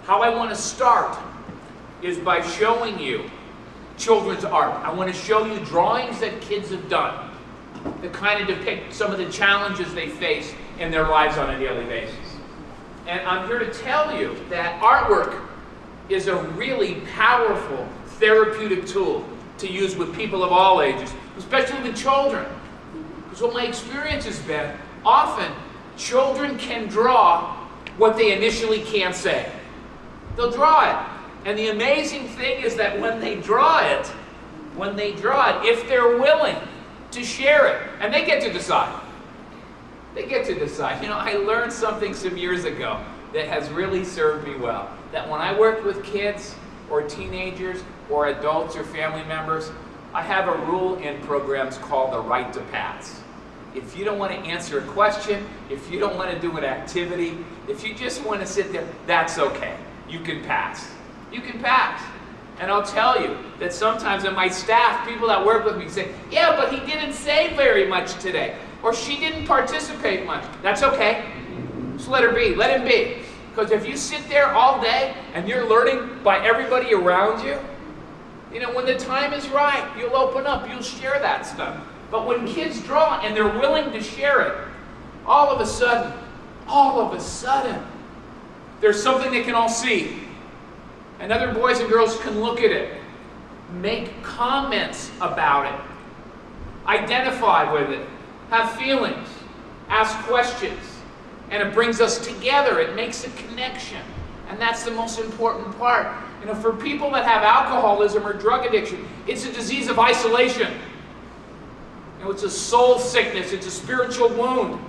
How I want to start is by showing you children's art. I want to show you drawings that kids have done that kind of depict some of the challenges they face in their lives on a daily basis. And I'm here to tell you that artwork is a really powerful therapeutic tool to use with people of all ages, especially with children. Because what my experience has been, often children can draw what they initially can't say. They'll draw it. And the amazing thing is that when they draw it, if they're willing to share it, and they get to decide. They get to decide. You know, I learned something some years ago that has really served me well. That when I worked with kids or teenagers or adults or family members, I have a rule in programs called the right to pass. If you don't want to answer a question, if you don't want to do an activity, if you just want to sit there, that's okay. You can pass. You can pass. And I'll tell you that sometimes in my staff, people that work with me say, yeah, but he didn't say very much today. Or she didn't participate much. That's okay. Just let her be. Let him be. Because if you sit there all day and you're learning by everybody around you, you know, when the time is right, you'll open up. You'll share that stuff. But when kids draw and they're willing to share it, all of a sudden, there's something they can all see. And other boys and girls can look at it, make comments about it, identify with it, have feelings, ask questions, and it brings us together. It makes a connection. And that's the most important part. You know, for people that have alcoholism or drug addiction, it's a disease of isolation. You know, it's a soul sickness, it's a spiritual wound.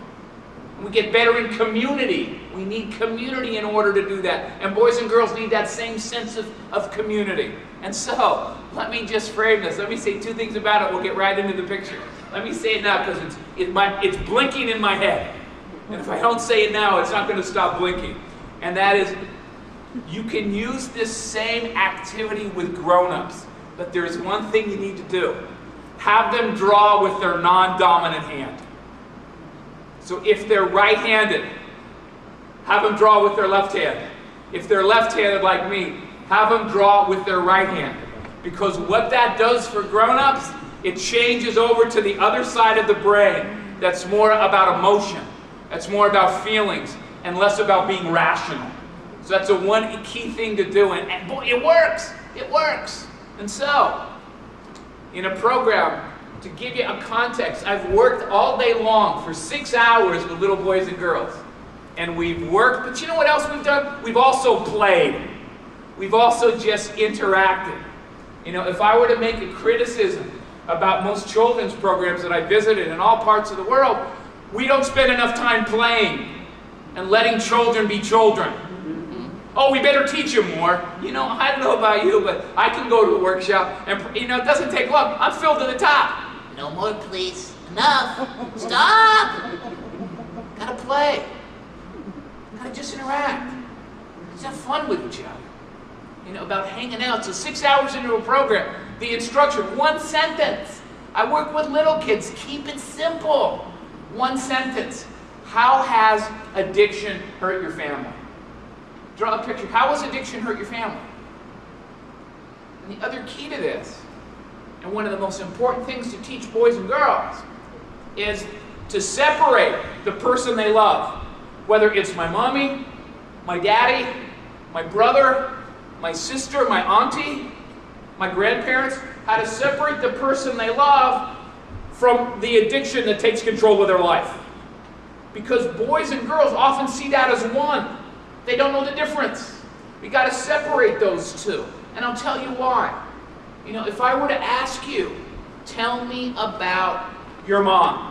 And we get better in community. We need community in order to do that. And boys and girls need that same sense of community. And so, let me just frame this. Let me say two things about it. We'll get right into the picture. Let me say it now because it's blinking in my head. And if I don't say it now, it's not going to stop blinking. And that is, you can use this same activity with grown-ups. But there's one thing you need to do. Have them draw with their non-dominant hand. So if they're right-handed, have them draw with their left hand. If they're left-handed like me, have them draw with their right hand. Because what that does for grown-ups, it changes over to the other side of the brain that's more about emotion, that's more about feelings, and less about being rational. So that's a one key thing to do, and boy, it works. It works. And so, in a program, to give you a context, I've worked all day long for 6 hours with little boys and girls. And we've worked, but you know what else we've done? We've also played. We've also just interacted. You know, if I were to make a criticism about most children's programs that I visited in all parts of the world, we don't spend enough time playing and letting children be children. Oh, we better teach them more. You know, I don't know about you, but I can go to a workshop and, you know, it doesn't take long. I'm filled to the top. No more, please. Enough. Stop. Gotta play. Gotta just interact. Just have fun with each other. You know, about hanging out. So 6 hours into a program, the instruction, one sentence. I work with little kids. Keep it simple. One sentence. How has addiction hurt your family? Draw a picture. How has addiction hurt your family? And the other key to this, and one of the most important things to teach boys and girls, is to separate the person they love. Whether it's my mommy, my daddy, my brother, my sister, my auntie, my grandparents, how to separate the person they love from the addiction that takes control of their life. Because boys and girls often see that as one. They don't know the difference. We got to separate those two. And I'll tell you why. You know, if I were to ask you, tell me about your mom.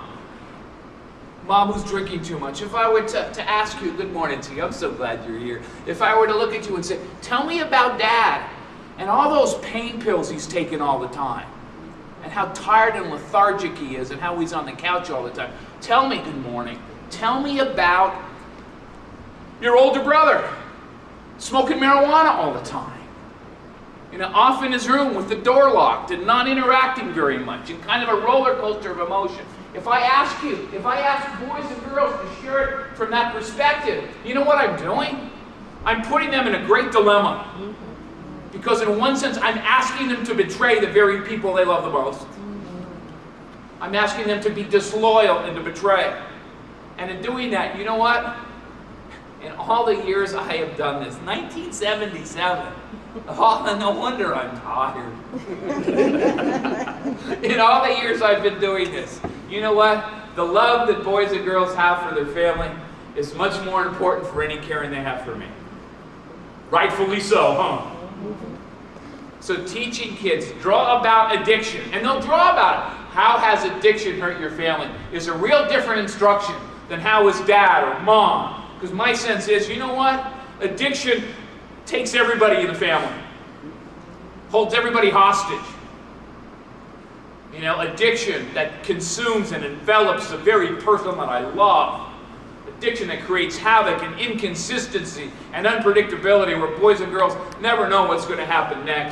Mom who's drinking too much. If I were to ask you, good morning to you, I'm so glad you're here. If I were to look at you and say, tell me about Dad and all those pain pills he's taking all the time. And how tired and lethargic he is and how he's on the couch all the time. Tell me, good morning. Tell me about your older brother, smoking marijuana all the time. You know, off in his room with the door locked and not interacting very much, and kind of a roller coaster of emotion. If I ask boys and girls to share it from that perspective, you know what I'm doing? I'm putting them in a great dilemma. Because in one sense, I'm asking them to betray the very people they love the most. I'm asking them to be disloyal and to betray. And in doing that, you know what? In all the years I have done this, 1977, oh, no wonder I'm tired. In all the years I've been doing this, you know what? The love that boys and girls have for their family is much more important for any caring they have for me. Rightfully so, huh? So teaching kids, draw about addiction, and they'll draw about it. How has addiction hurt your family? Is a real different instruction than how is dad or mom. Because my sense is, you know what? Addiction takes everybody in the family. Holds everybody hostage. You know, addiction that consumes and envelops the very person that I love. Addiction that creates havoc and inconsistency and unpredictability where boys and girls never know what's going to happen next.